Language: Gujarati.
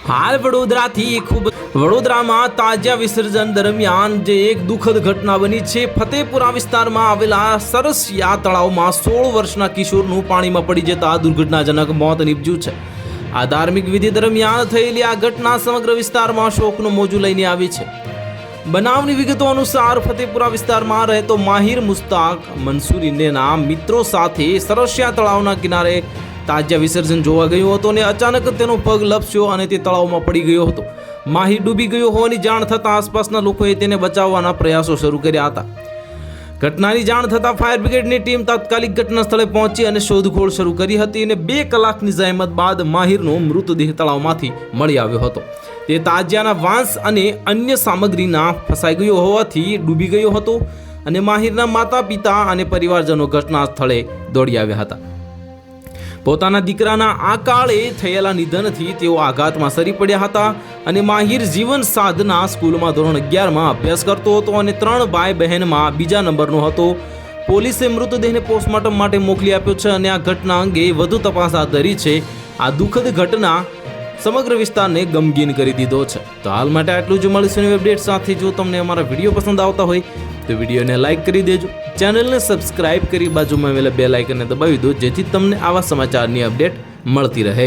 હાલ વડોદરામાં તાજિયા વિસર્જન દરમિયાન જે એક દુઃખદ ઘટના બની છે। ફતેપુરા વિસ્તારમાં આવેલા સરસિયા તળાવમાં 16 વર્ષના કિશોરનું પાણીમાં પડી જતા દુર્ઘટનાજનક મોત નીપજ્યું છે। આ ધાર્મિક વિધિ દરમિયાન થયેલી આ ઘટના સમગ્ર વિસ્તારમાં શોકનું મોજું લઈને આવી છે। બનાવની વિગતો અનુસાર ફતેપુરા વિસ્તારમાં રહેતો માહિર મુસ્તાક મંસૂરીના મિત્રો સાથે સરસિયા તળાવના કિનારે તાજિયા વિસર્જન જોવા ગયો હતો અને અચાનક તેનો પગ લપસ્યો અને તે તળાવમાં પડી ગયો હતો। માહિર ડૂબી ગયો હોવાની જાણ થતાં આસપાસના લોકોએ તેને બચાવવાના પ્રયાસો શરૂ કર્યા હતા। ઘટનાની જાણ થતાં ફાયર બ્રિગેડની ટીમ તાત્કાલિક ઘટના સ્થળે પહોંચી અને શોધખોળ શરૂ કરી હતી અને 2 કલાકની જહેમત બાદ માહિરનો મૃતદેહ તળાવમાંથી મળી આવ્યો હતો। તે તાજિયાના વાંસ અને અન્ય સામગ્રીના ફસાઈ ગયો હોવાથી ડૂબી ગયો હતો અને માહિરના માતા પિતા અને પરિવારજનો ઘટના સ્થળે દોડી આવ્યા હતા। પોતાના દીકરાના આકાળે થયેલા નિધનથી તેઓ આઘાતમાં સરી પડ્યા હતા અને માહિર જીવન સાધના સ્કૂલમાં ધોરણ 11માં અભ્યાસ કરતો હતો અને 3 ભાઈ બહેનમાં બીજા નંબરનો હતો। પોલીસે મૃતદેહને પોસ્ટમોર્ટમ માટે મોકલી આપ્યો છે અને આ ઘટના અંગે વધુ તપાસ હાથ ધરી છે। આ દુઃખદ ઘટના સમગ્ર વિસ્તારને ગમગીન કરી દીધો છે। તો હાલ માટે આટલું જ। મળીશું અપડેટ સાથે। જો તમને અમારા વિડીયો પસંદ આવતા હોય તો વિડીયોને લાઇક કરી દેજો, ચેનલને સબસ્ક્રાઇબ કરી બાજુમાં આવેલા બેલ આઇકનને દબાવી દો, જેથી તમને આવા સમાચારની અપડેટ મળતી રહે।